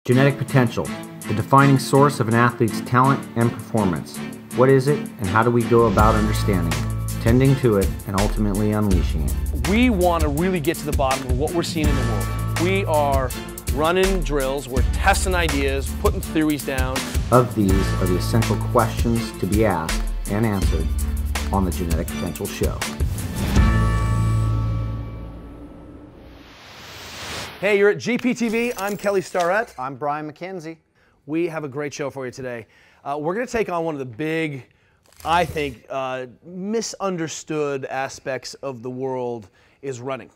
Genetic potential, the defining source of an athlete's talent and performance. What is it, and how do we go about understanding it, tending to it, and ultimately unleashing it? We want to really get to the bottom of what we're seeing in the world. We are running drills, we're testing ideas, putting theories down. Of these are the essential questions to be asked and answered on the Genetic Potential Show. Hey, you're at GPTV. I'm Kelly Starrett. I'm Brian McKenzie. We have a great show for you today. We're going to take on one of the big, I think, misunderstood aspects of the world is running.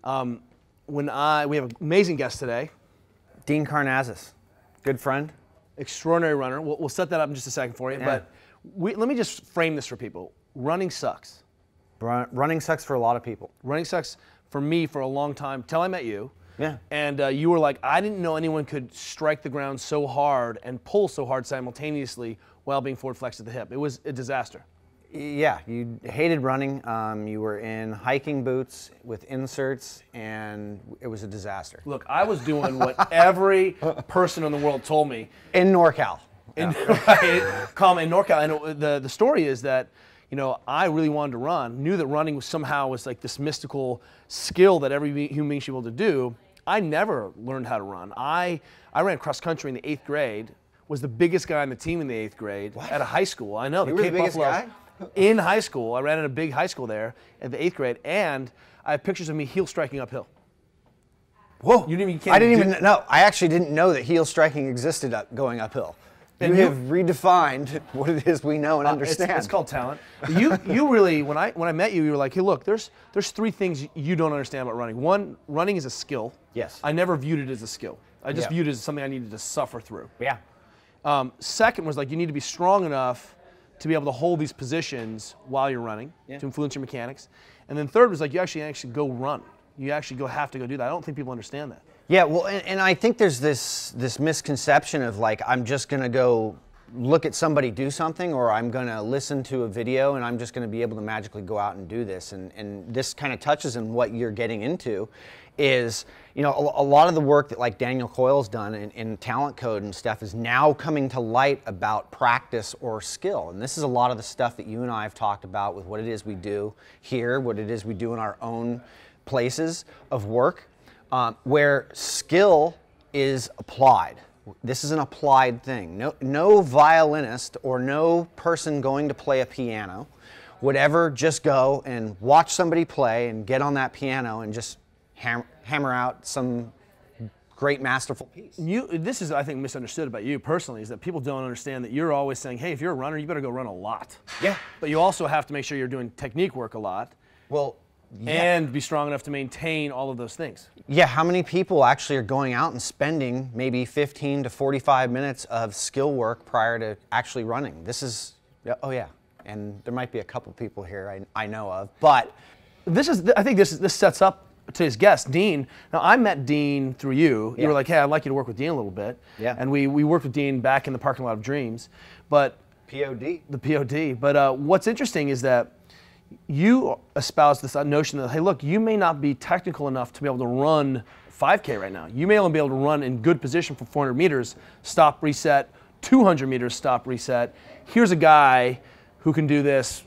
We have an amazing guest today. Dean Karnazes, good friend. Extraordinary runner. We'll set that up in just a second for you. Yeah. But let me just frame this for people. Running sucks. Running sucks for a lot of people. Running sucks for me for a long time, till I met you. Yeah. And you were like, I didn't know anyone could strike the ground so hard and pull so hard simultaneously while being forward flexed at the hip. It was a disaster. Yeah, you hated running. You were in hiking boots with inserts, and it was a disaster. Look, I was doing what every person in the world told me. In NorCal. In NorCal. And the story is that, you know, I really wanted to run, knew that running was like this mystical skill that every human being should be able to do. I never learned how to run. I ran cross country in the 8th grade, was the biggest guy on the team in the 8th grade at a high school. I know. You were the biggest guy? In high school. I ran in a big high school there at the 8th grade, and I have pictures of me heel striking uphill. Whoa. I didn't even know. I actually didn't know that heel striking existed going uphill. You have redefined what it is we know and understand. It's called talent. You really, when I met you, you were like, hey, look, there's 3 things you don't understand about running. One, running is a skill. Yes. I never viewed it as a skill. I just viewed it as something I needed to suffer through. Yeah. Second was like, you need to be strong enough to be able to hold these positions while you're running, to influence your mechanics. And then third was like, you actually go run. You actually have to go do that. I don't think people understand that. Yeah, well, and I think there's this misconception of like, I'm just going to go look at somebody do something, or I'm going to listen to a video and I'm just going to be able to magically go out and do this. And this kind of touches on what you're getting into is, you know, a lot of the work that like Daniel Coyle's done in talent code and stuff is now coming to light about practice or skill. And this is a lot of the stuff that you and I have talked about with what it is we do here, what it is we do in our own places of work. Where skill is applied. This is an applied thing. No violinist or no person going to play a piano would ever just go and watch somebody play and get on that piano and just hammer out some great masterful piece. This is, I think, misunderstood about you personally, is that people don't understand that you're always saying, hey, if you're a runner, you better go run a lot. Yeah. But you also have to make sure you're doing technique work a lot. Well, and be strong enough to maintain all of those things. Yeah, how many people actually are going out and spending maybe 15 to 45 minutes of skill work prior to actually running? This is, oh yeah, and there might be a couple people here I know of, but I think this sets up today's guest, Dean. Now, I met Dean through you. You were like, hey, I'd like you to work with Dean a little bit. Yeah. And we worked with Dean back in the parking lot of Dreams, but POD. The POD. But what's interesting is that you espouse this notion that, hey, look, you may not be technical enough to be able to run 5K right now. You may only be able to run in good position for 400 meters, stop, reset, 200 meters, stop, reset. Here's a guy who can do this.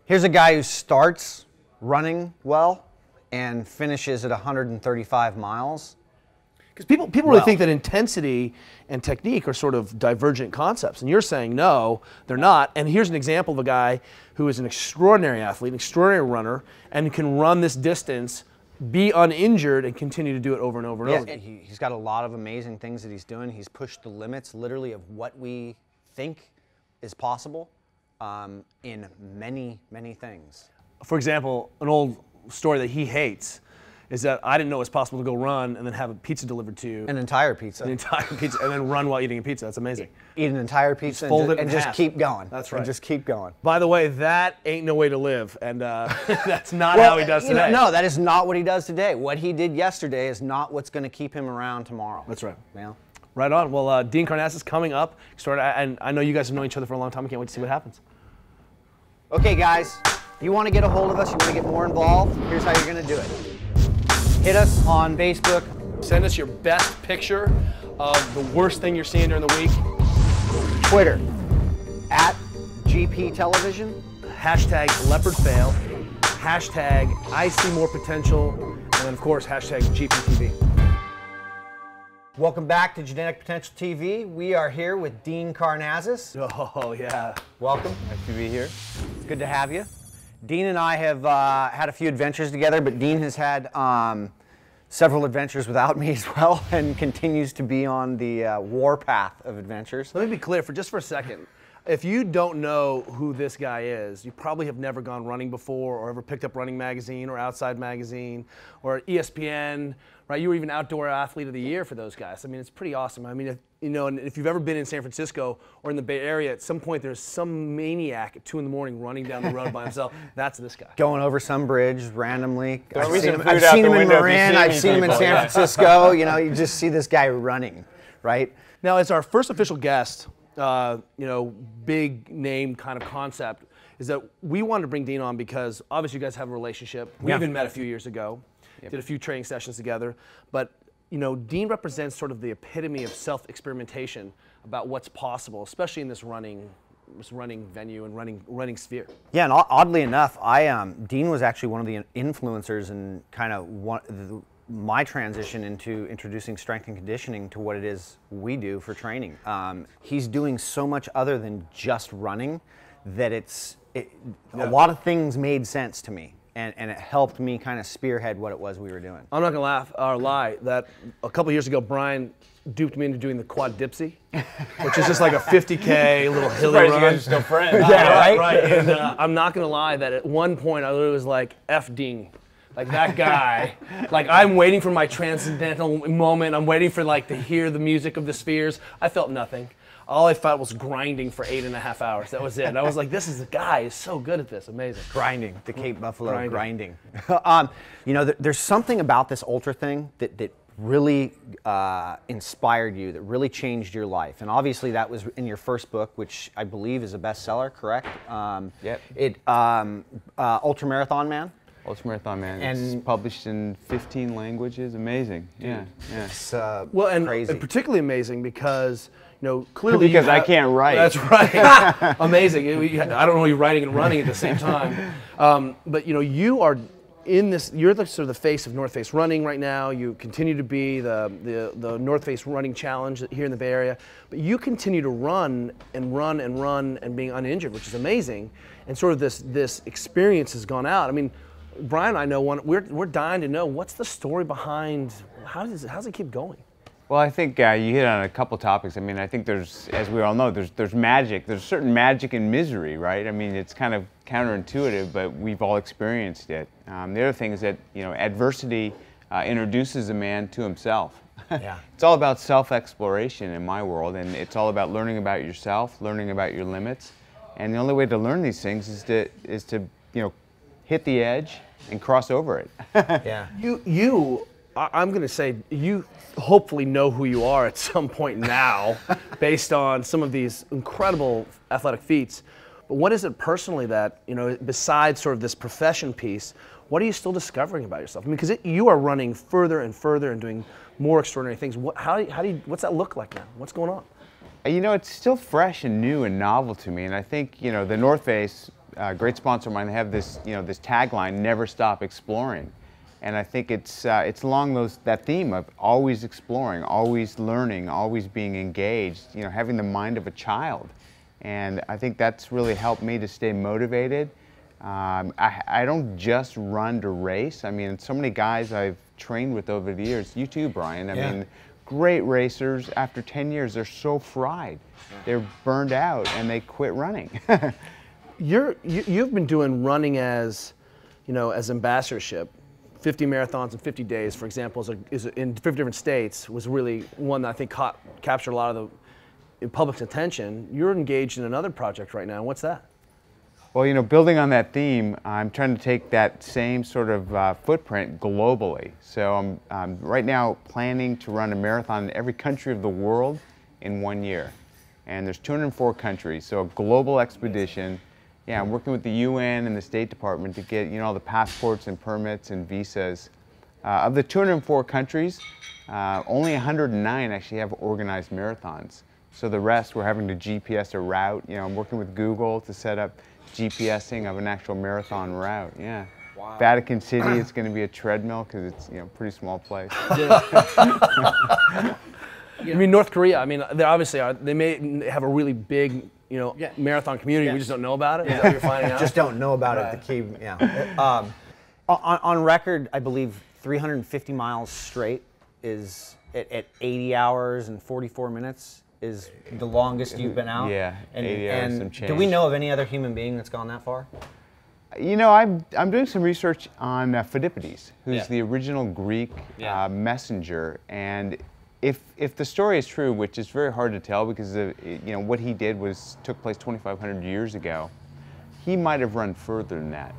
Here's a guy who starts running well and finishes at 135 miles. Because people really think that intensity and technique are sort of divergent concepts, and you're saying no, they're not. And here's an example of a guy who is an extraordinary athlete, an extraordinary runner, and can run this distance, be uninjured, and continue to do it over and over and over again. He's got a lot of amazing things that he's doing. He's pushed the limits, literally, of what we think is possible in many, many things. For example, an old story that he hates is that I didn't know it was possible to go run and then have a pizza delivered to you. An entire pizza. An entire pizza, and then run while eating a pizza. That's amazing. Eat an entire pizza and just keep going. That's right. And just keep going. By the way, that ain't no way to live, and that's not how he does today. No, that is not what he does today. What he did yesterday is not what's going to keep him around tomorrow. That's right. Yeah. Right on. Well, Dean Karnazes coming up. And I know you guys have known each other for a long time. I can't wait to see what happens. Okay, guys. If you want to get a hold of us, you want to get more involved, here's how you're going to do it. Hit us on Facebook. Send us your best picture of the worst thing you're seeing during the week. Twitter, at GP Television. Hashtag leopard fail. Hashtag I see more potential. And then of course, hashtag GPTV. Welcome back to Genetic Potential TV. We are here with Dean Karnazes. Oh yeah. Welcome. Nice to be here. It's good to have you. Dean and I have had a few adventures together, but Dean has had several adventures without me as well, and continues to be on the war path of adventures. Let me be clear for just for a second. If you don't know who this guy is, you probably have never gone running before or ever picked up Running Magazine or Outside Magazine or ESPN, right? You were even Outdoor Athlete of the Year for those guys. I mean, it's pretty awesome. I mean, if you've ever been in San Francisco or in the Bay Area, at some point there's some maniac at 2 in the morning running down the road by himself. That's this guy. Going over some bridge randomly. I've Throw seen some him, food I've out seen the him in window if you Marin, see I've me, seen him in people. San Francisco. You know, you just see this guy running, right? Now, as our first official guest, big name kind of concept is that we wanted to bring Dean on because obviously you guys have a relationship. We even met a few years ago, did a few training sessions together. But Dean represents sort of the epitome of self-experimentation about what's possible, especially in this running venue and running sphere. Yeah, and oddly enough, Dean was actually one of the influencers in kind of my transition into introducing strength and conditioning to what it is we do for training. He's doing so much other than just running that a lot of things made sense to me, and it helped me kind of spearhead what it was we were doing. I'm not gonna laugh or lie that a couple years ago, Brian duped me into doing the quad dipsy, which is just like a 50K little hilly Surprised run. you guys are still friends. Yeah, right. And I'm not gonna lie that at one point I literally was like, F Dean. Like that guy, like I'm waiting for my transcendental moment. I'm waiting for to hear the music of the spheres. I felt nothing. All I felt was grinding for 8.5 hours. That was it. And I was like, this is the guy who's so good at this. Amazing. Grinding, the Cape Buffalo grinding. There's something about this ultra thing that really inspired you, that really changed your life. And obviously that was in your first book, which I believe is a bestseller, correct? Yep. Ultramarathon Man. Ultramarathon Man. And it's published in 15 languages. Amazing. Yeah. It's and crazy. particularly amazing because clearly because I can't write. That's right. Amazing. I don't know you're writing and running at the same time. But you are in this. You're the sort of the face of North Face Running right now. You continue to be the North Face Running Challenge here in the Bay Area. But you continue to run and run and run and being uninjured, which is amazing. And sort of this experience has gone out. I mean, Brian, I know we're dying to know what's the story behind how does it keep going? Well, I think you hit on a couple topics. I mean, I think there's, as we all know, there's magic. There's certain magic in misery, right? I mean, it's kind of counterintuitive, but we've all experienced it. The other thing is that adversity introduces a man to himself. Yeah. It's all about self-exploration in my world, and it's all about learning about yourself, learning about your limits, and the only way to learn these things is to hit the edge and cross over it. Yeah. I'm going to say you hopefully know who you are at some point now based on some of these incredible athletic feats. But what is it personally that, besides sort of this profession piece, what are you still discovering about yourself? I mean, because you are running further and further and doing more extraordinary things. What's that look like now? What's going on? It's still fresh and new and novel to me. And I think, the North Face, great sponsor of mine, they have this, this tagline, never stop exploring. And I think it's along that theme of always exploring, always learning, always being engaged, having the mind of a child. And I think that's really helped me to stay motivated. I don't just run to race. I mean, so many guys I've trained with over the years, you too, Brian. I mean, great racers, after 10 years, they're so fried. They're burned out and they quit running. You've been doing running as ambassadorship. 50 marathons in 50 days, for example, is in 50 different states, was really one that I think captured a lot of the public's attention. You're engaged in another project right now. What's that? Well, building on that theme, I'm trying to take that same sort of footprint globally. So I'm right now planning to run a marathon in every country of the world in 1 year. And there's 204 countries, so a global expedition. Yeah, I'm working with the UN and the State Department to get all the passports and permits and visas Of the 204 countries, only 109 actually have organized marathons. So the rest, we're having to GPS a route. You know, I'm working with Google to set up GPSing of an actual marathon route. Yeah. Wow. Vatican City, it's going to be a treadmill because it's, you know, a pretty small place. I mean, North Korea, I mean, they obviously are, they may have a really big, you know, marathon community. We just don't know about it. Is that what you're finding out? Just don't know about it. The key, yeah. On record, I believe 350 miles straight is at 80 hours and 44 minutes is the longest you've been out. Yeah, 80 hours and some change. Do we know of any other human being that's gone that far? You know, I'm doing some research on Phidippides, who's the original Greek messenger, and if the story is true, which is very hard to tell because you know what he did took place 2,500 years ago, he might have run further than that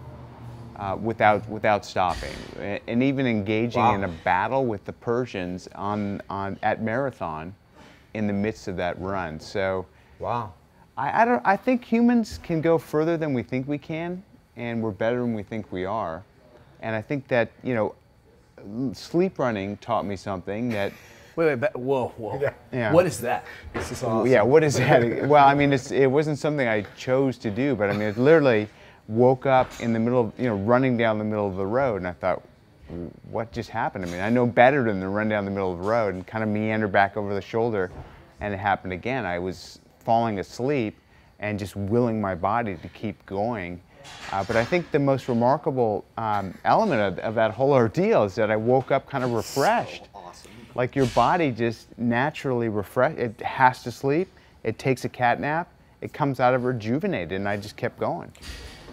without stopping, and even engaging in a battle with the Persians at Marathon in the midst of that run. So, I think humans can go further than we think we can, and we're better than we think we are. And I think that, you know, sleep running taught me something that. Wait, whoa. Yeah. What is that? This is awesome. Yeah, what is that? Well, I mean, it wasn't something I chose to do, but I mean, it literally woke up in the middle of, you know, running down the middle of the road, and I thought, what just happened to me? I know better than to run down the middle of the road and kind of meander back over the shoulder, and it happened again. I was falling asleep and just willing my body to keep going. But I think the most remarkable element of that whole ordeal is that I woke up kind of refreshed. So awesome. Like your body just naturally refresh. It has to sleep. It takes a cat nap. It comes out of rejuvenated, and I just kept going.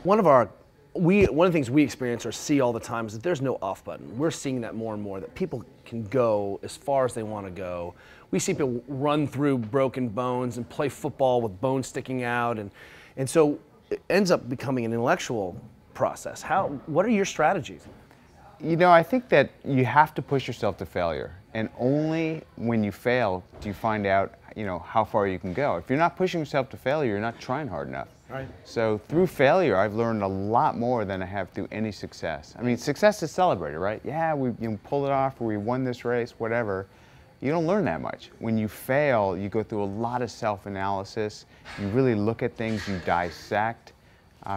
One of the things we experience or see all the time is that there's no off button. We're seeing that more and more, that people can go as far as they want to go. We see people run through broken bones and play football with bones sticking out, and so it ends up becoming an intellectual process. What are your strategies? You know, I think that you have to push yourself to failure, and only when you fail do you find out, you know, how far you can go. If you're not pushing yourself to failure, you're not trying hard enough. Right. So through failure, I've learned a lot more than I have through any success. I mean, success is celebrated, right? Yeah, we pulled it off, or we won this race, whatever. You don't learn that much. When you fail, you go through a lot of self-analysis. You really look at things, you dissect.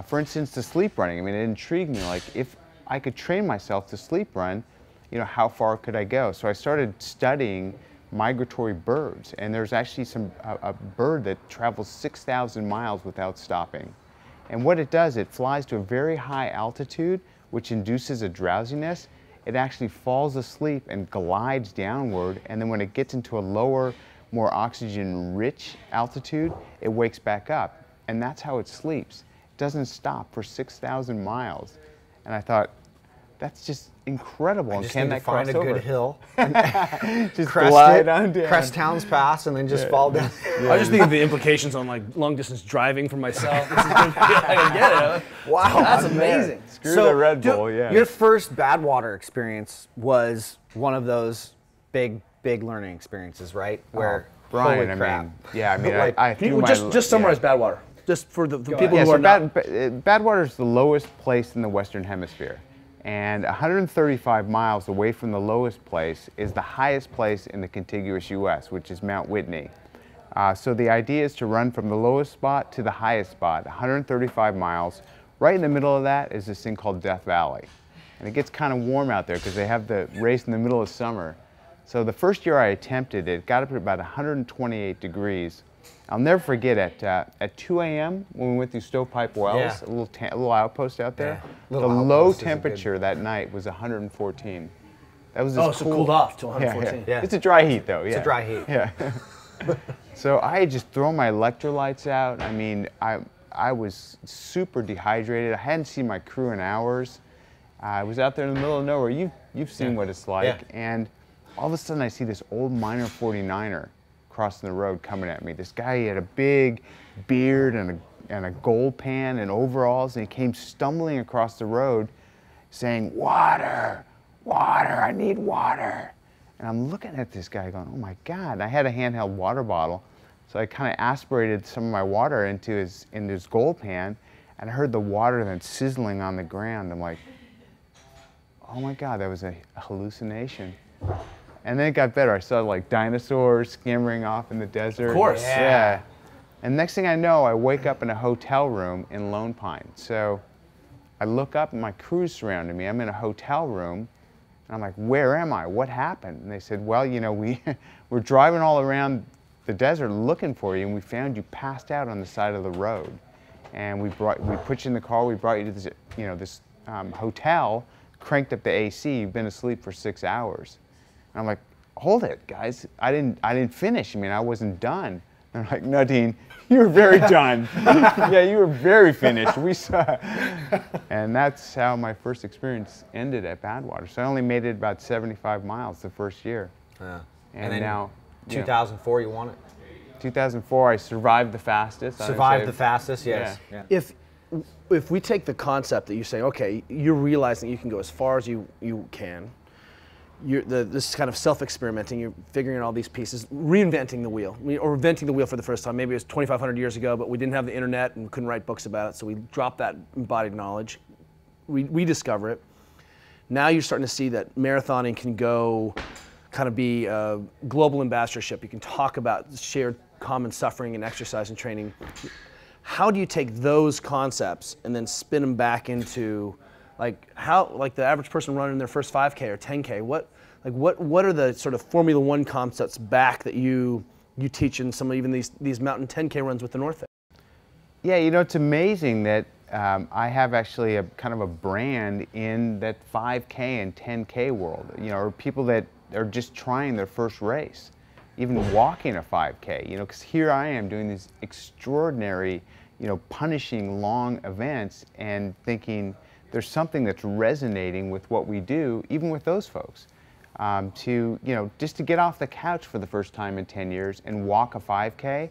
For instance, the sleep running. I mean, it intrigued me. Like, if I could train myself to sleep run, you know, how far could I go? So I started studying migratory birds, and there's actually a bird that travels 6,000 miles without stopping. And what it does, it flies to a very high altitude, which induces a drowsiness. It actually falls asleep and glides downward, and then when it gets into a lower, more oxygen-rich altitude, it wakes back up, and that's how it sleeps. It doesn't stop for 6,000 miles. And I thought, that's just incredible. I just need to find a good hill, just glide on down. Crest Towns Pass, and then just fall down. I just think of the implications on like long distance driving for myself. I get it. Wow, that's amazing. Screw the Red Bull, Your first Badwater experience was one of those big learning experiences, right? Where Brian, holy crap. I mean, like, just summarize Badwater, just for the people who are not. Badwater is the lowest place in the Western Hemisphere. And 135 miles away from the lowest place is the highest place in the contiguous U.S., which is Mount Whitney. So the idea is to run from the lowest spot to the highest spot, 135 miles. Right in the middle of that is this thing called Death Valley. And it gets kind of warm out there because they have the race in the middle of summer. So the first year I attempted it, got up to about 128 degrees. I'll never forget at 2 a.m. when we went through Stovepipe Wells, a little outpost out there. The low temperature that night was 114. That was so it cooled off to 114. Yeah. It's a dry heat though. It's a dry heat. Yeah. So I had just thrown my electrolytes out. I mean, I was super dehydrated. I hadn't seen my crew in hours. I was out there in the middle of nowhere. You've seen what it's like, and all of a sudden I see this old Miner 49er crossing the road coming at me. This guy, he had a big beard and a gold pan and overalls, and he came stumbling across the road saying, "Water, water, I need water." And I'm looking at this guy going, oh my God. And I had a handheld water bottle, so I kind of aspirated some of my water into his gold pan, and I heard the water then sizzling on the ground. I'm like, oh my God, that was a hallucination. And then it got better. I saw like dinosaurs scampering off in the desert. Of course. Yeah. And next thing I know, I wake up in a hotel room in Lone Pine. So I look up and my crew's surrounding me. I'm in a hotel room. And I'm like, where am I? What happened? And they said, well, you know, we're driving all around the desert looking for you, and we found you passed out on the side of the road. And we put you in the car, we brought you to this, you know, this hotel, cranked up the AC, you've been asleep for 6 hours. And I'm like, hold it, guys. I didn't finish. I mean, I wasn't done. And I'm like, no, Dean, you were very done. Yeah, you were very finished. We saw. And that's how my first experience ended at Badwater. So I only made it about 75 miles the first year. And then now, 2004, you won it. 2004, I survived the fastest. Survived the fastest, yes. Yeah. Yeah. If we take the concept that you're saying, okay, you're realizing you can go as far as you can. This kind of self-experimenting, you're figuring out all these pieces, reinventing the wheel, or inventing the wheel for the first time. Maybe it was 2,500 years ago, but we didn't have the internet and couldn't write books about it, so we dropped that embodied knowledge. We discover it. Now you're starting to see that marathoning can go kind of be a global ambassadorship. You can talk about shared common suffering and exercise and training. How do you take those concepts and then spin them back into like the average person running their first 5K or 10K? What are the sort of Formula One concepts back that you teach in some of even these mountain 10K runs with the North Face? Yeah, you know, it's amazing that I have actually a kind of a brand in that 5K and 10K world. You know, or people that are just trying their first race, even walking a 5K. You know, because here I am doing these extraordinary, you know, punishing long events and thinking there's something that's resonating with what we do, even with those folks. You know, just to get off the couch for the first time in 10 years and walk a 5K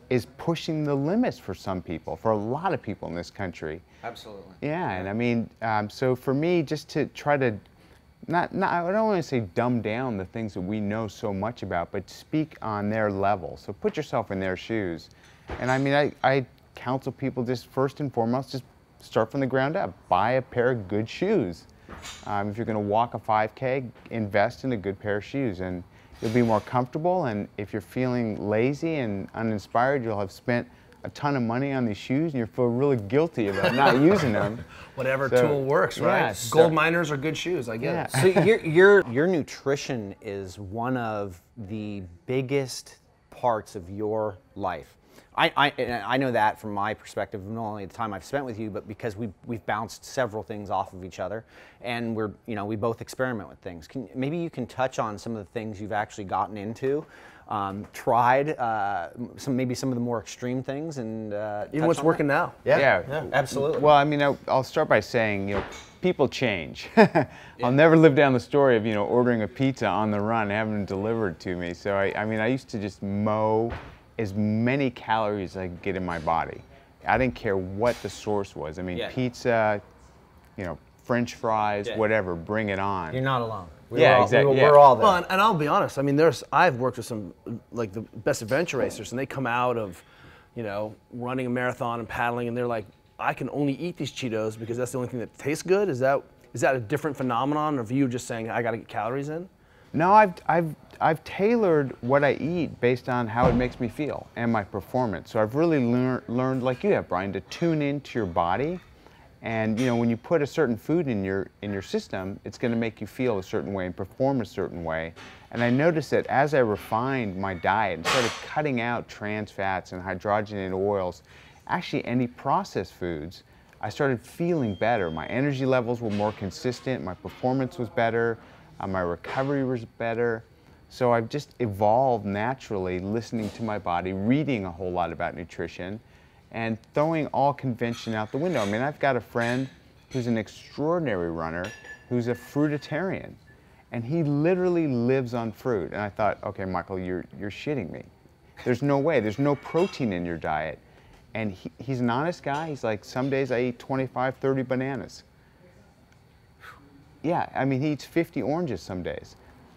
is pushing the limits for some people, for a lot of people in this country. Absolutely. Yeah, and I mean, so for me, just to try to, I don't want to say dumb down the things that we know so much about, but speak on their level. So put yourself in their shoes. And I mean, I counsel people just first and foremost, just start from the ground up. Buy a pair of good shoes. If you're going to walk a 5K, invest in a good pair of shoes, and you'll be more comfortable. And if you're feeling lazy and uninspired, you'll have spent a ton of money on these shoes, and you feel really guilty about not using them. Whatever tool works, right? Yeah, Gold miners are good shoes, I get it. So your nutrition is one of the biggest parts of your life. I know that from my perspective, not only the time I've spent with you, but because we've bounced several things off of each other, and we both experiment with things. Maybe you can touch on some of the things you've actually gotten into, tried, maybe some of the more extreme things, and even what's working now. Yeah, absolutely. Well, I mean, I'll start by saying, you know, people change. I'll never live down the story of, you know, ordering a pizza on the run, having it delivered to me. So I mean, I used to just mow as many calories as I could get in my body. I didn't care what the source was. I mean, pizza, you know, French fries, whatever, bring it on. You're not alone. Exactly. We're all there. Well, and I'll be honest. I mean, I've worked with some like the best adventure racers, and they come out of, you know, running a marathon and paddling, and they're like, I can only eat these Cheetos because that's the only thing that tastes good. Is that a different phenomenon of you just saying I got to get calories in? No, I've tailored what I eat based on how it makes me feel and my performance. So I've really learned, like you have, Brian, to tune into your body. And you know, when you put a certain food in your system, it's going to make you feel a certain way and perform a certain way. And I noticed that as I refined my diet and started cutting out trans fats and hydrogenated oils, actually any processed foods, I started feeling better. My energy levels were more consistent, my performance was better, my recovery was better. So I've just evolved naturally, listening to my body, reading a whole lot about nutrition, and throwing all convention out the window. I mean, I've got a friend who's an extraordinary runner who's a fruitarian, and he literally lives on fruit. And I thought, okay, Michael, you're shitting me. There's no way. There's no protein in your diet. And he's an honest guy. He's like, some days I eat 25, 30 bananas. Yeah, I mean, he eats 50 oranges some days.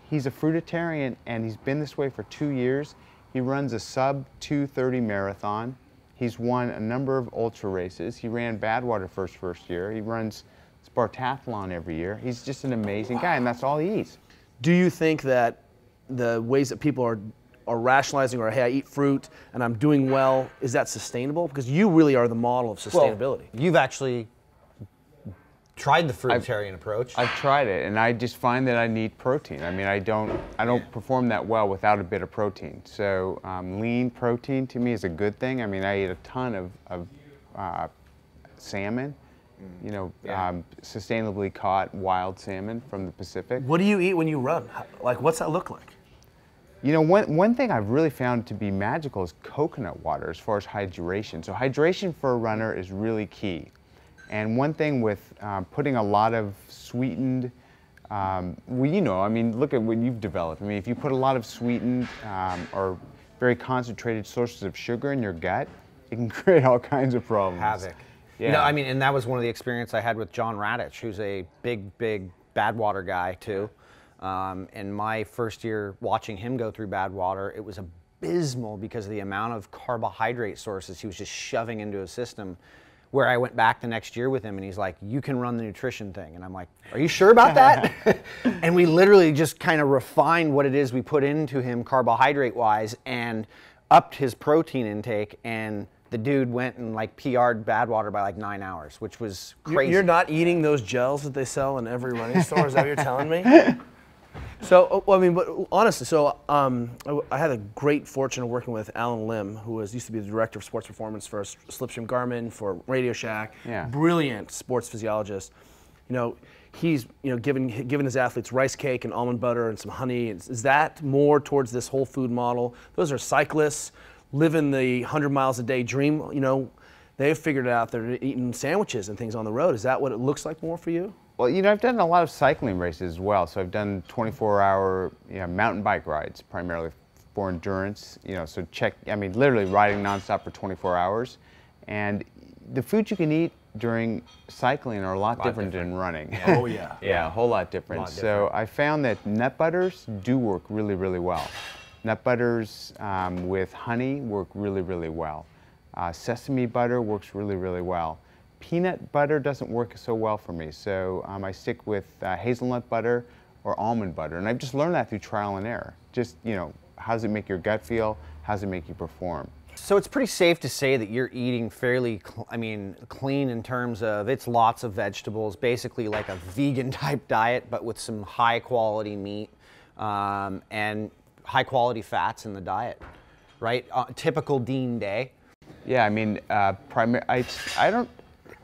He's a fruitarian, and he's been this way for 2 years. He runs a sub 2:30 marathon. He's won a number of ultra races. He ran Badwater first year. He runs Spartathlon every year. He's just an amazing guy, and that's all he eats. Do you think that the ways that people are rationalizing, or hey, I eat fruit and I'm doing well, is that sustainable? Because you really are the model of sustainability. Well, you've actually tried the fruitarian approach. I've tried it, and I just find that I need protein. I mean, I don't perform that well without a bit of protein. So lean protein to me is a good thing. I mean, I eat a ton of salmon, you know, sustainably caught wild salmon from the Pacific. What do you eat when you run? Like, what's that look like? You know, one thing I've really found to be magical is coconut water as far as hydration. So hydration for a runner is really key. And one thing with putting a lot of sweetened, well, you know, I mean, look at what you've developed. I mean, if you put a lot of sweetened or very concentrated sources of sugar in your gut, it can create all kinds of problems. Havoc. Yeah. You know, I mean, and that was one of the experiences I had with John Radich, who's a big Badwater guy too. And my first year watching him go through Badwater, it was abysmal because of the amount of carbohydrate sources he was just shoving into his system. Where I went back the next year with him, and he's like, you can run the nutrition thing. And I'm like, are you sure about that? And we literally just kind of refined what it is we put into him carbohydrate-wise and upped his protein intake, and the dude went and like PR'd Badwater by like 9 hours, which was crazy. You're not eating those gels that they sell in every running store, is that what you're telling me? So, I mean, but honestly, so I had a great fortune of working with Alan Lim, who used to be the director of sports performance for Slipstream Garmin, for Radio Shack. Yeah. Brilliant sports physiologist. You know, he's given his athletes rice cake and almond butter and some honey. Is that more towards this whole food model? Those are cyclists living the 100 miles a day dream. You know, they've figured it out. They're eating sandwiches and things on the road. Is that what it looks like more for you? Well, you know, I've done a lot of cycling races as well. So I've done 24-hour mountain bike rides, primarily for endurance. You know, so I mean, literally riding nonstop for 24 hours. And the foods you can eat during cycling are a lot different than running. Yeah. Oh, yeah. Yeah, a whole lot different. So I found that nut butters do work really, really well. Nut butters with honey work really, really well. Sesame butter works really, really well. Peanut butter doesn't work so well for me, so I stick with hazelnut butter or almond butter, and I've just learned that through trial and error. Just, you know, how does it make your gut feel? How does it make you perform? So it's pretty safe to say that you're eating fairly, clean in terms of it's lots of vegetables, basically like a vegan type diet, but with some high quality meat and high quality fats in the diet, right? Typical Dean day. Yeah, I mean, I don't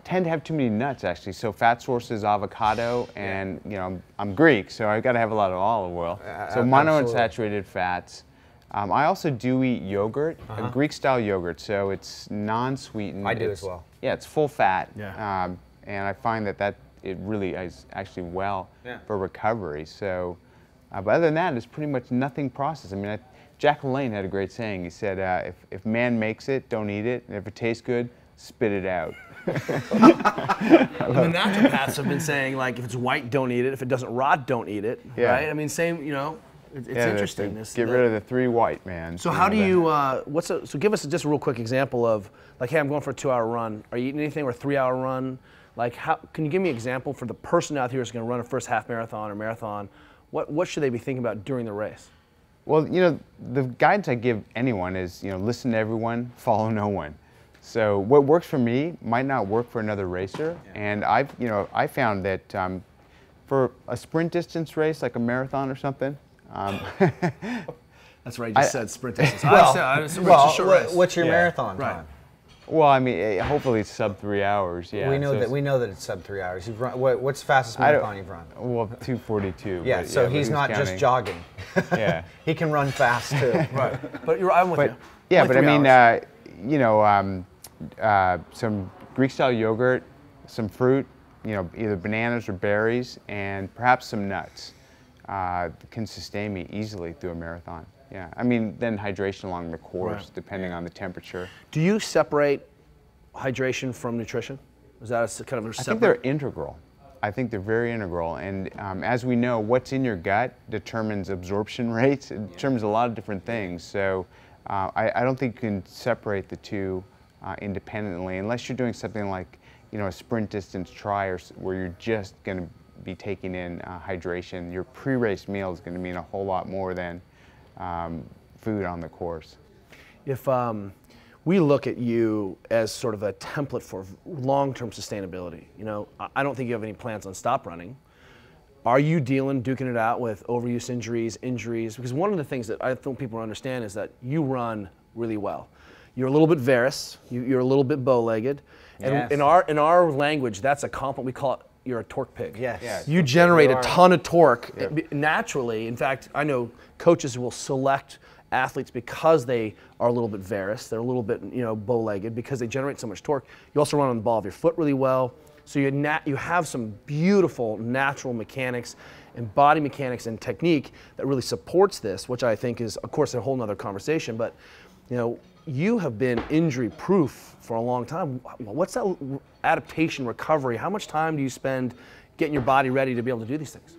tend to have too many nuts actually. So fat sources, avocado, and you know, I'm Greek, so I've got to have a lot of olive oil. So monounsaturated fats. I also do eat yogurt, a Greek-style yogurt, so it's non-sweetened. I do as well. Yeah, it's full fat, Yeah. and I find that it really is actually well for recovery. So, but other than that, it's pretty much nothing processed. I mean, Jack LaLanne had a great saying. He said, if man makes it, don't eat it, and if it tastes good, spit it out. The naturopaths have been saying, like, if it's white, don't eat it. If it doesn't rot, don't eat it. Yeah. Right? I mean, same. You know, it's interesting. Get rid of the 3 white, man. So how do you? So give us just a real quick example of, like, hey, I'm going for a 2-hour run. Are you eating anything, or a 3-hour run? Like, how can you give me an example for the person out here who's going to run a first half marathon or marathon? What should they be thinking about during the race? Well, you know, the guidance I give anyone is, you know, listen to everyone, follow no one. So what works for me might not work for another racer, and I found that for a sprint distance race like a marathon or something. That's right. You just said sprint distance. What's your marathon time? Well, I mean, hopefully it's sub 3 hours. Yeah. We know that it's sub 3 hours. You've run. What's the fastest marathon you've run? Well, 2:42. Yeah. So he's not just jogging. Yeah. He can run fast too. Right. But I'm with you. Yeah, Only but I 3 mean, you know, some Greek-style yogurt, some fruit, you know, either bananas or berries, and perhaps some nuts can sustain me easily through a marathon. Yeah, I mean, then hydration along the course, depending on the temperature. Do you separate hydration from nutrition? Is that a kind of a separate? I think they're integral. I think they're very integral, and as we know, what's in your gut determines absorption rates. It determines a lot of different things. So I don't think you can separate the two independently, unless you're doing something like, a sprint distance try where you're just going to be taking in hydration. Your pre-race meal is going to mean a whole lot more than food on the course. If we look at you as sort of a template for long-term sustainability, I don't think you have any plans on stop running. Are you duking it out with overuse injuries? Because one of the things that I think people understand is that you run really well. You're a little bit varus, you're a little bit bow-legged. And Yes. in our language, that's a compliment. We call it, you're a torque pig. Yes. Yeah. You generate You a are. ton of torque Yep. naturally. In fact, I know coaches will select athletes because they are a little bit varus, they're a little bit bow-legged, because they generate so much torque. You also run on the ball of your foot really well. So you have some beautiful natural mechanics and body mechanics and technique that really supports this, which I think is, of course, a whole nother conversation. But you have been injury-proof for a long time. What's that adaptation recovery? How much time do you spend getting your body ready to be able to do these things?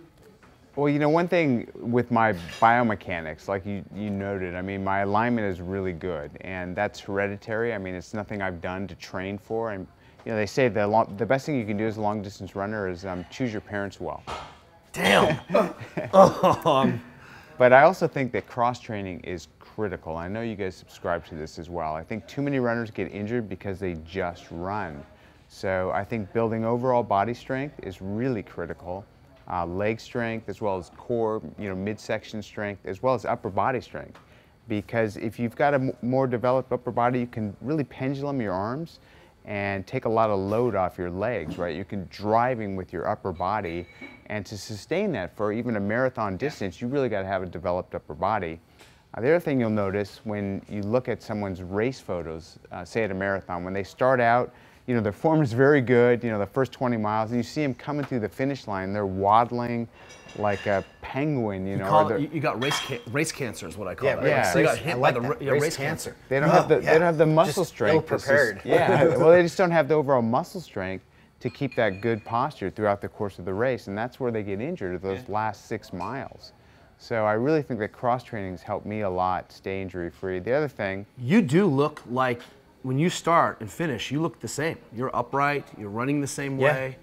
Well, one thing with my biomechanics, like you noted, I mean, my alignment is really good, and that's hereditary. I mean, it's nothing I've done to train for. And they say the best thing you can do as a long-distance runner is choose your parents well. Damn. But I also think that cross-training is critical. I know you guys subscribe to this as well. I think too many runners get injured because they just run. So I think building overall body strength is really critical. Leg strength, as well as core, midsection strength, as well as upper body strength. Because if you've got a more developed upper body, you can really pendulum your arms and take a lot of load off your legs, right? You can driving with your upper body, and to sustain that for even a marathon distance, you really got to have a developed upper body. The other thing you'll notice when you look at someone's race photos, say at a marathon, when they start out, their form is very good, the first 20 miles, and you see them coming through the finish line, they're waddling like a penguin, You got race cancer is what I call it. Yeah. So you got hit by the race cancer. They don't have the muscle Just strength. ill-prepared. Well, they just don't have the overall muscle strength to keep that good posture throughout the course of the race, and that's where they get injured at those last 6 miles. So I really think that cross-training has helped me a lot stay injury-free. The other thing... You do look like, when you start and finish, you look the same. You're upright, you're running the same way.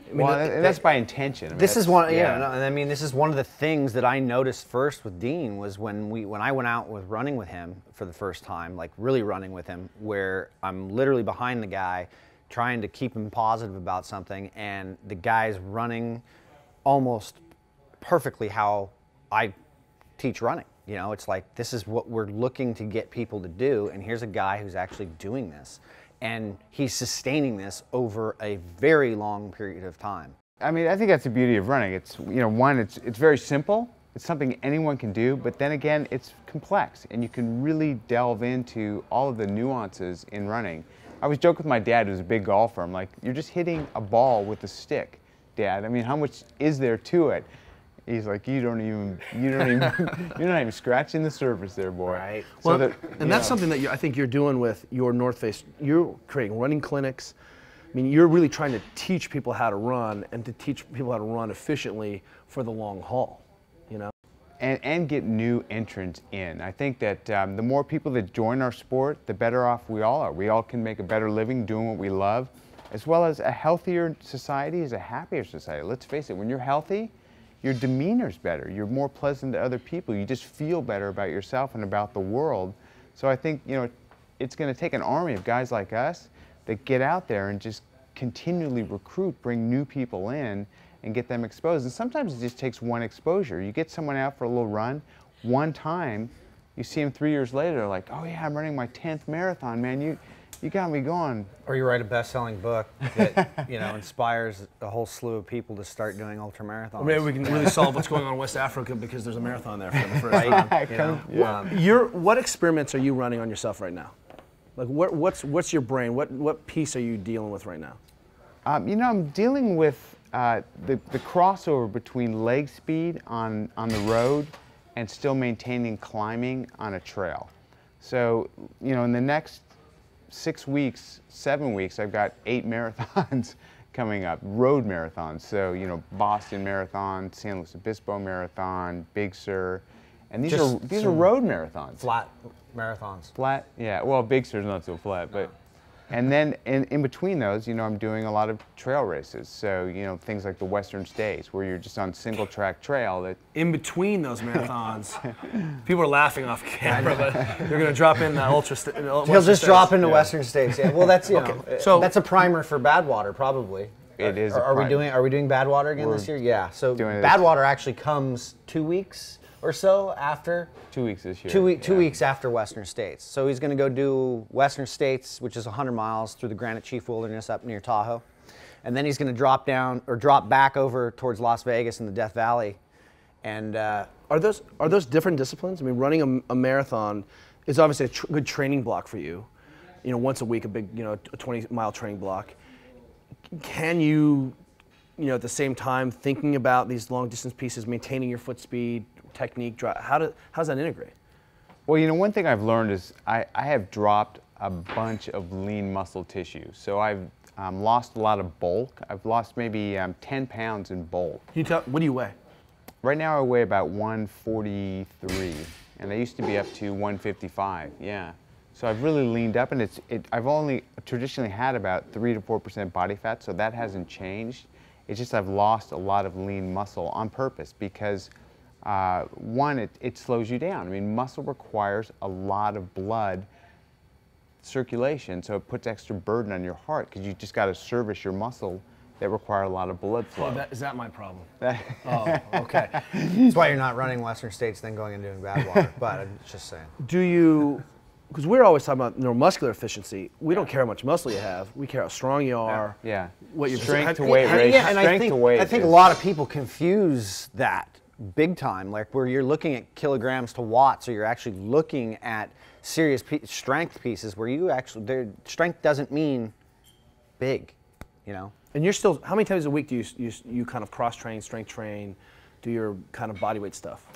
I mean, and that's by intention. I mean, This is one, yeah. I mean, this is one of the things that I noticed first with Dean was when I went out with running with him for the first time, like really running with him, where I'm literally behind the guy, trying to keep him positive about something, and the guy's running almost perfectly how I teach running. It's like, this is what we're looking to get people to do, and here's a guy who's actually doing this. And he's sustaining this over a very long period of time. I mean, I think that's the beauty of running. It's, one, it's very simple. It's something anyone can do, but then again, it's complex, and you can really delve into all of the nuances in running. I always joke with my dad, who's a big golfer. I'm like, you're just hitting a ball with a stick, Dad. I mean, how much is there to it? He's like, you're not even scratching the surface there, boy. Right. Well, and that's something that I think you're doing with your North Face. You're creating running clinics. I mean, you're really trying to teach people how to run and to teach people how to run efficiently for the long haul, And get new entrants in. I think that the more people that join our sport, the better off we all are. We all can make a better living doing what we love, as well as a healthier society is a happier society. Let's face it, when you're healthy, your demeanor's better. You're more pleasant to other people. You just feel better about yourself and about the world. So I think, it's going to take an army of guys like us that get out there and just continually recruit, bring new people in, and get them exposed. And sometimes it just takes one exposure. You get someone out for a little run, one time, you see them 3 years later, they're like, oh yeah, I'm running my 10th marathon, man. You got me going. Or you write a best-selling book that inspires a whole slew of people to start doing ultramarathons. Maybe we can really solve what's going on in West Africa because there's a marathon there for the first time. What experiments are you running on yourself right now? Like, what's your brain? What piece are you dealing with right now? I'm dealing with the crossover between leg speed on the road and still maintaining climbing on a trail. So, in the next 6 weeks, 7 weeks, I've got 8 marathons coming up, road marathons. So, Boston Marathon, San Luis Obispo Marathon, Big Sur, and these are road marathons. Flat marathons. Flat, yeah. Well, Big Sur's not so flat, but And then in between those, I'm doing a lot of trail races. So, things like the Western States, where you're just on single track trail. That in between those marathons, people are laughing off camera, but they're going to drop in the He'll just drop into Western States. Yeah. Well, that's so that's a primer for Badwater, probably. It is. Are we doing Badwater again this year? Yeah. So Badwater actually comes 2 weeks or so after. 2 weeks this year. 2 weeks after Western States. So he's going to go do Western States, which is 100 miles through the Granite Chief Wilderness up near Tahoe. And then he's going to drop back over towards Las Vegas in the Death Valley. And are those different disciplines? I mean, running a marathon is obviously a good training block for you. Once a week, a big, a 20-mile training block. Can you, at the same time, thinking about these long distance pieces, maintaining your foot speed, technique, how does that integrate? Well, one thing I've learned is I have dropped a bunch of lean muscle tissue. So I've lost a lot of bulk. I've lost maybe 10 pounds in bulk. What do you weigh? Right now I weigh about 143, and I used to be up to 155, yeah. So I've really leaned up, and I've only traditionally had about 3 to 4% body fat, so that hasn't changed. It's just I've lost a lot of lean muscle on purpose because one, it slows you down. I mean, muscle requires a lot of blood circulation, so it puts extra burden on your heart because you just got to service your muscle that require a lot of blood flow. Oh, is that my problem? Oh, okay. That's why you're not running Western States then going and doing Badwater, but I'm just saying. Do you, because we're always talking about neuromuscular efficiency, we don't care how much muscle you have, we care how strong you are. Yeah. What your strength to weight ratio. Yeah, and I think a lot of people confuse that big time, like where you're looking at kilograms to watts, or you're actually looking at serious strength pieces where you actually, strength doesn't mean big, And you're still, how many times a week do you kind of cross-train, strength train, do your kind of bodyweight stuff?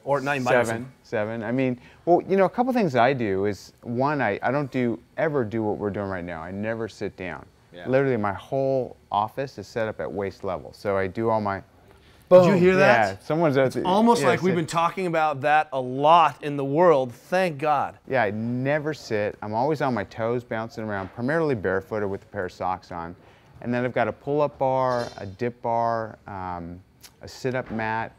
Or not even Seven. I mean, well, a couple things I do is, one, I don't ever do what we're doing right now. I never sit down. Yeah. Literally, my whole office is set up at waist level. So I do all my... Boom. Did you hear that? Yeah, someone's at almost like we've been talking about that a lot in the world, thank God. Yeah, I never sit. I'm always on my toes, bouncing around, primarily barefooted with a pair of socks on. And then I've got a pull-up bar, a dip bar, a sit-up mat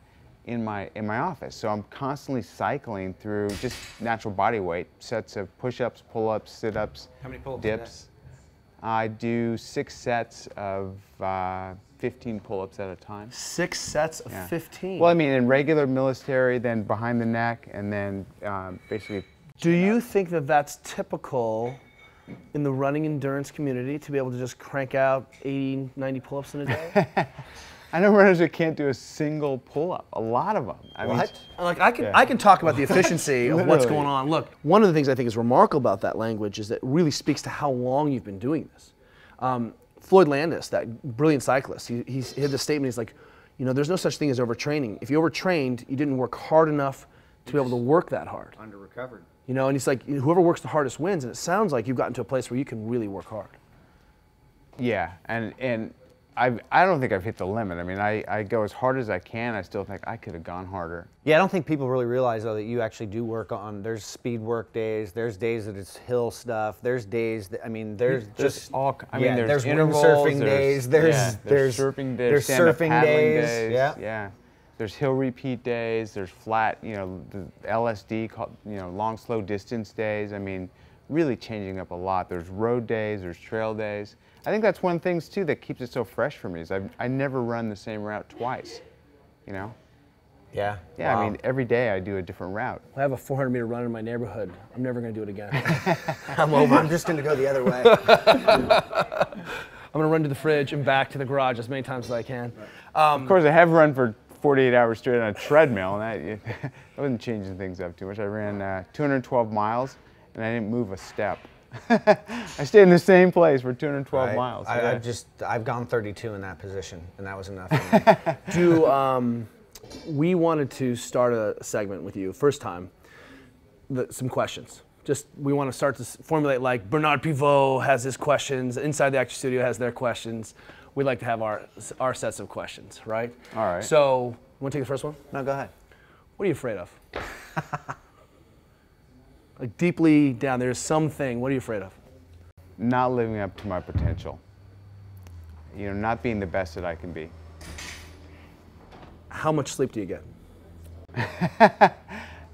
in my office. So I'm constantly cycling through just natural body weight, sets of push-ups, pull-ups, sit-ups, how many pull-ups dips. I do 6 sets of 15 pull-ups at a time. 6 sets of 15? Well, I mean, in regular military, then behind the neck, and then basically... Do you think that that's typical in the running endurance community to be able to just crank out 80, 90 pull-ups in a day? I know runners that can't do a single pull-up. A lot of them. I can talk about the efficiency of what's going on. Look, one of the things I think is remarkable about that language is that it really speaks to how long you've been doing this. Floyd Landis, that brilliant cyclist, he had this statement. He's like, there's no such thing as overtraining. If you overtrained, you didn't work hard enough to be able to work that hard. Under-recovered. And he's like, whoever works the hardest wins. And it sounds like you've gotten to a place where you can really work hard. Yeah, and I don't think I've hit the limit. I mean, I go as hard as I can. I still think I could have gone harder. Yeah, I don't think people really realize, though, that you actually do work on, there's speed work days, there's days that it's hill stuff, there's days that, there's intervals, windsurfing days, there's surfing days, there's surfing days. Yeah. There's hill repeat days, there's flat, the LSD, long, slow distance days. I mean, really changing up a lot. There's road days, there's trail days. I think that's one of the things, too, that keeps it so fresh for me is I never run the same route twice, Yeah. Yeah, wow. I mean, every day I do a different route. I have a 400-meter run in my neighborhood. I'm never going to do it again. I'm just going to go the other way. I'm going to run to the fridge and back to the garage as many times as I can. Of course, I have run for 48 hours straight on a treadmill, and that wasn't changing things up too much. I ran 212 miles, and I didn't move a step. I stayed in the same place for 212 miles. I've gone 32 in that position, and that was enough for me. We wanted to start a segment with you, first time, some questions. We want to start to formulate, like Bernard Pivot has his questions, Inside the Action Studio has their questions. We'd like to have our sets of questions, right? All right. So, you want to take the first one? No, go ahead. What are you afraid of? Like deeply down, there's something. What are you afraid of? not living up to my potential. You know, not being the best that I can be. How much sleep do you get?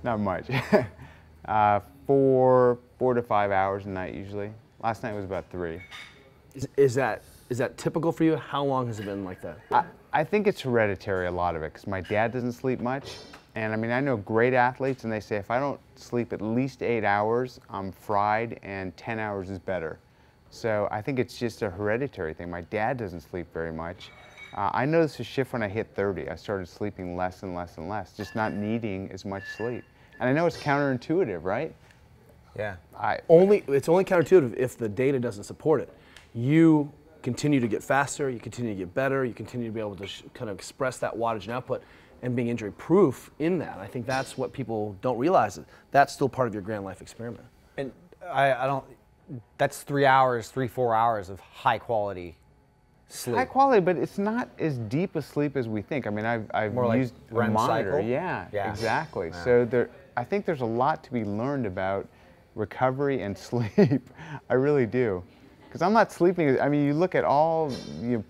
Not much. 4 to 5 hours a night usually. Last night was about 3. Is that typical for you? How long has it been like that? I think it's hereditary, a lot of it, because my dad doesn't sleep much. And I mean, I know great athletes, and they say if I don't sleep at least 8 hours, I'm fried, and 10 hours is better. So I think it's just a hereditary thing. My dad doesn't sleep very much. I noticed a shift when I hit 30. I started sleeping less and less and less, just not needing as much sleep. And I know it's counterintuitive, right? Yeah. It's only counterintuitive if the data doesn't support it. You continue to get faster, you continue to get better, you continue to be able to kind of express that wattage and output, and being injury proof in that. I think that's what people don't realize. That's still part of your grand life experiment. And I don't, that's 3 hours, 4 hours of high quality sleep. High quality, but it's not as deep a sleep as we think. I mean, I've More like used a REM monitor. cycle? Yeah, Yeah. exactly. Yeah. So I think there's a lot to be learned about recovery and sleep. I really do. Because I'm not sleeping. I mean, you look at all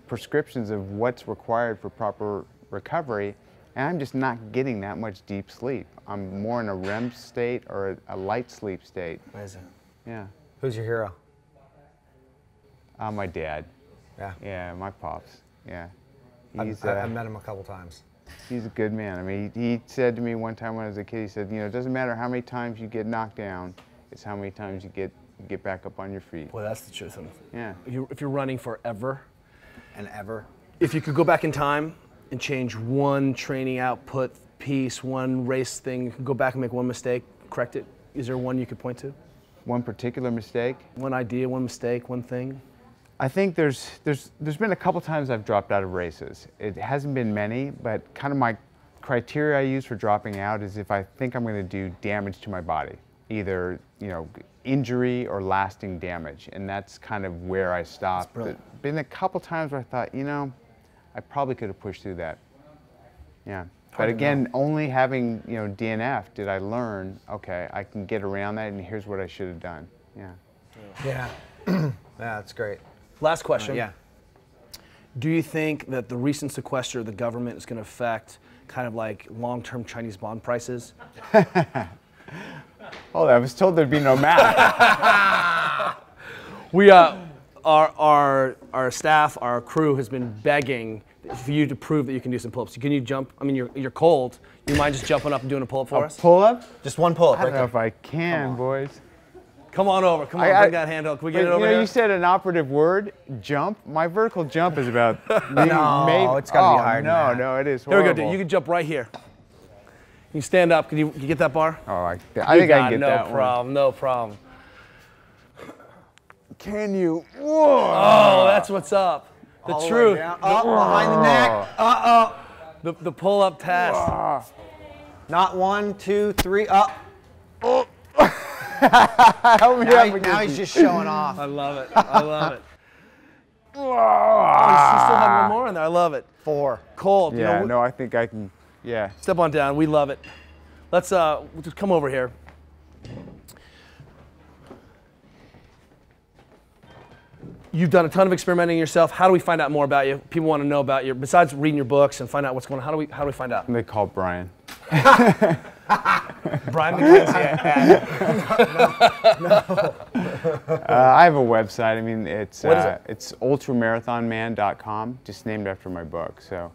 prescriptions of what's required for proper recovery, and I'm just not getting that much deep sleep. I'm more in a REM state or a light sleep state. Amazing. Yeah. Who's your hero? My dad. Yeah. Yeah, my pops. Yeah. I've met him a couple times. He's a good man. I mean, he said to me one time when I was a kid, he said, you know, it doesn't matter how many times you get knocked down, it's how many times you get back up on your feet. Boy, that's the truth. Yeah. If you're running forever, And ever. if you could go back in time and change one training output piece, one race thing, go back and make one mistake, correct it, is there one you could point to? One particular mistake? One idea, one mistake, one thing? I think there's been a couple times I've dropped out of races. It hasn't been many, but kind of my criteria I use for dropping out is if I think I'm going to do damage to my body, either injury or lasting damage, and that's kind of where I stopped. There's been a couple times where I thought, I probably could have pushed through that. Yeah. But again, only having DNF did I learn, okay, I can get around that, and here's what I should have done. Yeah. Yeah. Yeah, that's great. Last question. Yeah. Do you think that the recent sequester of the government is going to affect kind of like long-term Chinese bond prices? Oh, I was told there'd be no math. We our staff, our crew has been begging for you to prove that you can do some pull-ups. Can you jump? I mean, you're cold. You mind just jumping up and doing a pull-up for us? Pull up? Just one pull-up I right don't know there. if I can, boys. Come on over. Come on, bring that handle. Can we get it over here? You said an operative word, jump. My vertical jump is about maybe. It's got to be higher than that. No, it is Here we horrible. go, dude. You can jump right here. You stand up. Can you get that bar? Oh, I think I can get that No problem. No problem. Can you? Whoa. Oh, that's what's up. The All truth. way down. Up behind the neck. The pull-up test. Not 1, 2, 3. Up. Help me up Now he's just showing off. I love it. I love it. Oh, you still have one more in there. I love it. 4. Cold. Yeah, no, I think I can. Yeah. Step on down. We love it. Let's just come over here. You've done a ton of experimenting yourself. How do we find out more about you? People want to know about you. Besides reading your books and find out what's going on, how do we find out? They call Brian. Brian McKenzie. I have a website. I mean, it's What is it? It's ultramarathonman.com, just named after my book. So,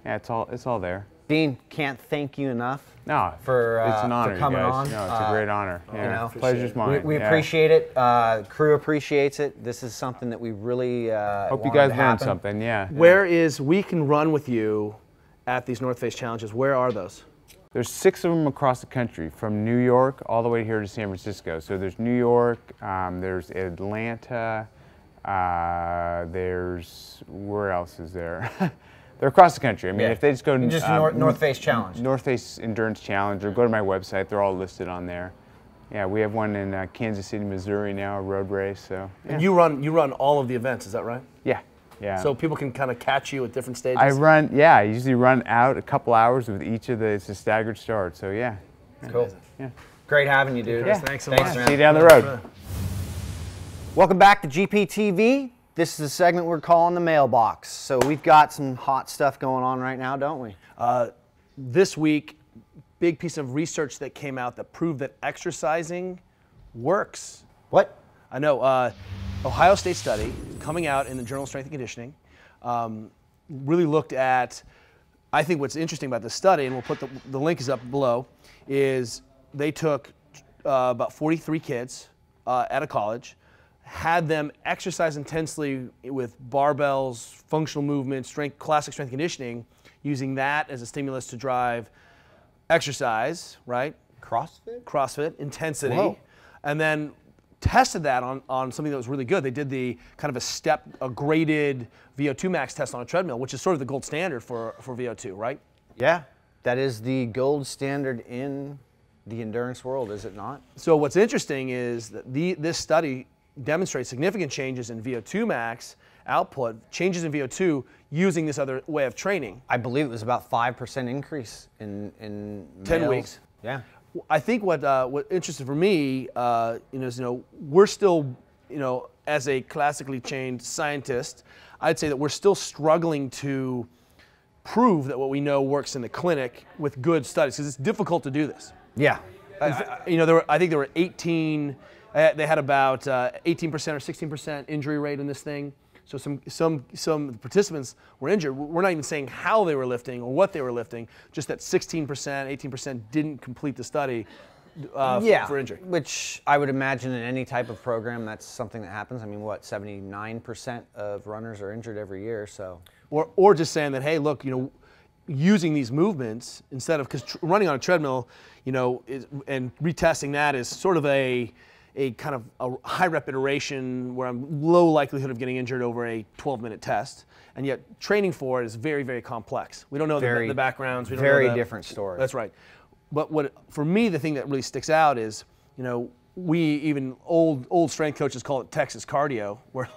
yeah, it's all there. Dean, can't thank you enough. No, For, it's an honor, for coming you guys. on. No, it's a great honor. Yeah, pleasure's mine. We yeah. appreciate it. Crew appreciates it. This is something that we really Hope you wanted guys to learned happen. something. Yeah. We can run with you at these North Face challenges. Where are those? There's 6 of them across the country, from New York all the way here to San Francisco. So there's New York, there's Atlanta, there's, where else is there? They're across the country. I mean, if they just go to just North Face Challenge. North Face Endurance Challenge, or go to my website, they're all listed on there. Yeah, we have one in Kansas City, Missouri now, a road race. So yeah. And you run all of the events, is that right? Yeah. Yeah. So people can kind of catch you at different stages? I usually run out a couple hours with each of it's a staggered start, so yeah. Cool. Yeah. Great having you, dude. Thanks so much. man. See you down the road. Welcome back to GPTV. This is a segment we're calling the mailbox. So we've got some hot stuff going on right now, don't we? This week, big piece of research that came out that proved that exercising works. What? I know. Ohio State study coming out in the Journal of Strength and Conditioning really looked at, I think what's interesting about this study, and we'll put the link is up below, is they took about 43 kids at a college, had them exercise intensely with barbells, functional movement, classic strength conditioning, using that as a stimulus to drive exercise, right? CrossFit, intensity. Whoa. And then tested that on something that was really good. They did the kind of a graded VO2 max test on a treadmill, which is sort of the gold standard for VO2, right? Yeah, that is the gold standard in the endurance world, is it not? So what's interesting is that this study demonstrates significant changes in VO2 max output, changes in VO2 using this other way of training. I believe it was about 5% increase in 10 males. weeks. Yeah. I think what interesting for me, is we're still, as a classically trained scientist, I'd say that we're still struggling to prove that what we know works in the clinic with good studies, because it's difficult to do this. Yeah. I think there were 18. They had about 18% or 16% injury rate in this thing. So some participants were injured. We're not even saying how they were lifting or what they were lifting, just that 16%, 18% didn't complete the study for injury. Which I would imagine in any type of program, that's something that happens. I mean, what, 79% of runners are injured every year, so. Or just saying that, hey, look, using these movements instead of, because running on a treadmill, and retesting that is sort of a kind of a high rep iteration where I'm low likelihood of getting injured over a 12-minute test, and yet training for it is very, very complex. We don't know the backgrounds. We don't know different story. That's right. But for me, the thing that really sticks out is, we even old strength coaches call it Texas cardio, where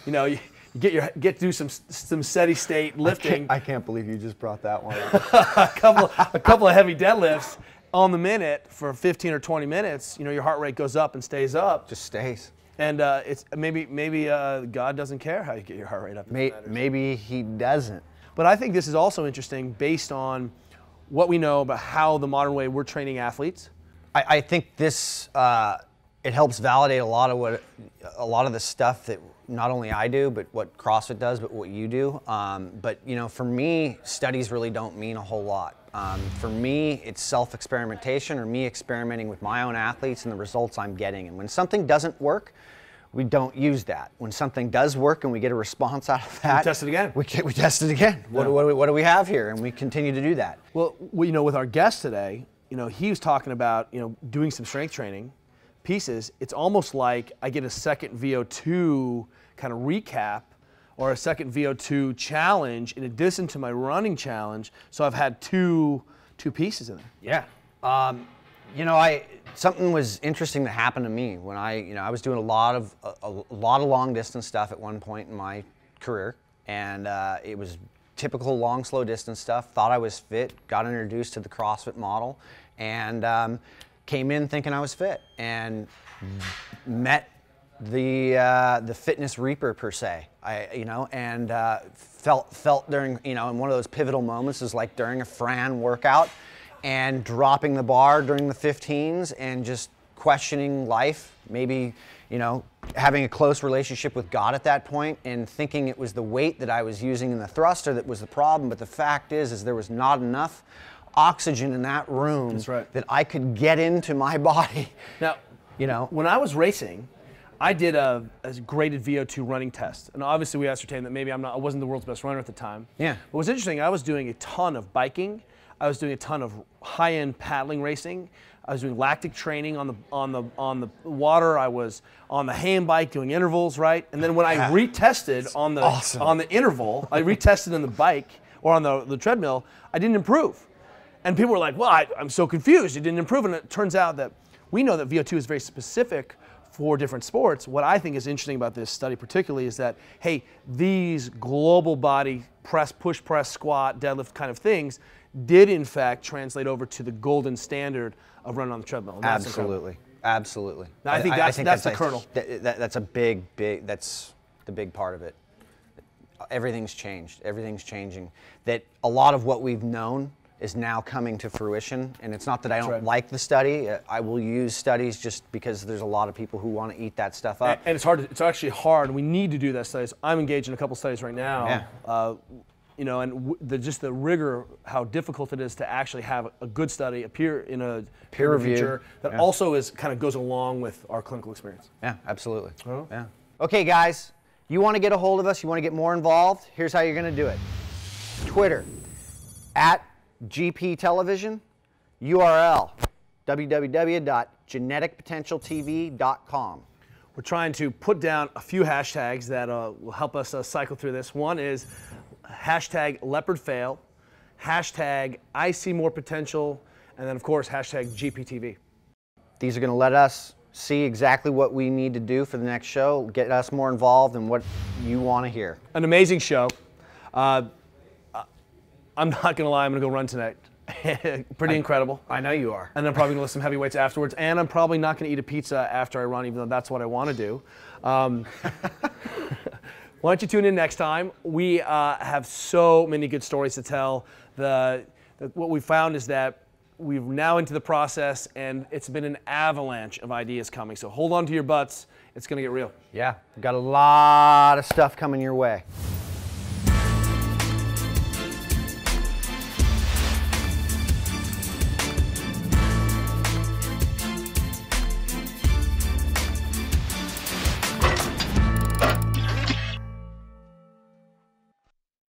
you get to do some steady state lifting. I can't believe you just brought that one up. a couple of heavy deadlifts on the minute for 15 or 20 minutes, your heart rate goes up and stays up. Just stays. And it's maybe God doesn't care how you get your heart rate up. Maybe he doesn't. But I think this is also interesting based on what we know about how the modern way we're training athletes. I think this it helps validate a lot of the stuff that not only I do, but what CrossFit does, but what you do. But for me, studies really don't mean a whole lot. For me, it's self-experimentation, or me experimenting with my own athletes and the results I'm getting. And when something doesn't work, we don't use that. When something does work and we get a response out of that, we test it again. We test it again. Yeah. What do we have here? And we continue to do that. Well, with our guest today, he was talking about doing some strength training pieces. It's almost like I get a second VO2 kind of recap, or a second VO2 challenge in addition to my running challenge. So I've had two pieces in there. Yeah. Something was interesting that happened to me when I was doing a lot of long distance stuff at one point in my career, and it was typical long, slow distance stuff. Thought I was fit, got introduced to the CrossFit model, and came in thinking I was fit, and met the fitness reaper per se. And felt during in one of those pivotal moments is like during a Fran workout, and dropping the bar during the 15s and just questioning life, maybe having a close relationship with God at that point, and thinking it was the weight that I was using in the thruster that was the problem. But the fact is there was not enough oxygen in that room. That's right. That I could get into my body. Now, when I was racing, I did a graded VO2 running test, and obviously we ascertained that maybe I wasn't the world's best runner at the time. Yeah. What was interesting, I was doing a ton of biking, I was doing a ton of high-end paddling racing, I was doing lactic training on the water, I was on the hand bike doing intervals, right? And then when I retested on the interval, I retested on the bike or on the treadmill, I didn't improve. And people were like, well, I'm so confused, you didn't improve. And it turns out that we know that VO2 is very specific for different sports. What I think is interesting about this study particularly is that, hey, these global body press, push, press, squat, deadlift kind of things did in fact translate over to the golden standard of running on the treadmill. Absolutely. Absolutely. I think that's the kernel. That's a big, that's the big part of it. Everything's changed. Everything's changing. That a lot of what we've known is now coming to fruition. And it's not that I don't like the study. I will use studies just because there's a lot of people who want to eat that stuff up. And it's hard. It's actually hard. We need to do that studies. I'm engaged in a couple studies right now. Yeah. You know, and just the rigor, how difficult it is to actually have a good study appear in a peer review that also is kind of goes along with our clinical experience. Yeah, absolutely. Yeah. Okay, guys, you want to get a hold of us, you want to get more involved, here's how you're going to do it. Twitter, @GP Television, URL, www.geneticpotentialtv.com. We're trying to put down a few hashtags that will help us cycle through this. One is #LeopardFail, #I see more potential, and then of course #GPTV. These are going to let us see exactly what we need to do for the next show, get us more involved in what you want to hear. An amazing show. I'm not going to lie, I'm going to go run tonight. Pretty incredible. I know you are. And then I'm probably going to lift some heavy weights afterwards, and I'm probably not going to eat a pizza after I run, even though that's what I want to do. Why don't you tune in next time? We have so many good stories to tell. What we found is that we're now into the process, and it's been an avalanche of ideas coming. So hold on to your butts. It's going to get real. Yeah, we've got a lot of stuff coming your way.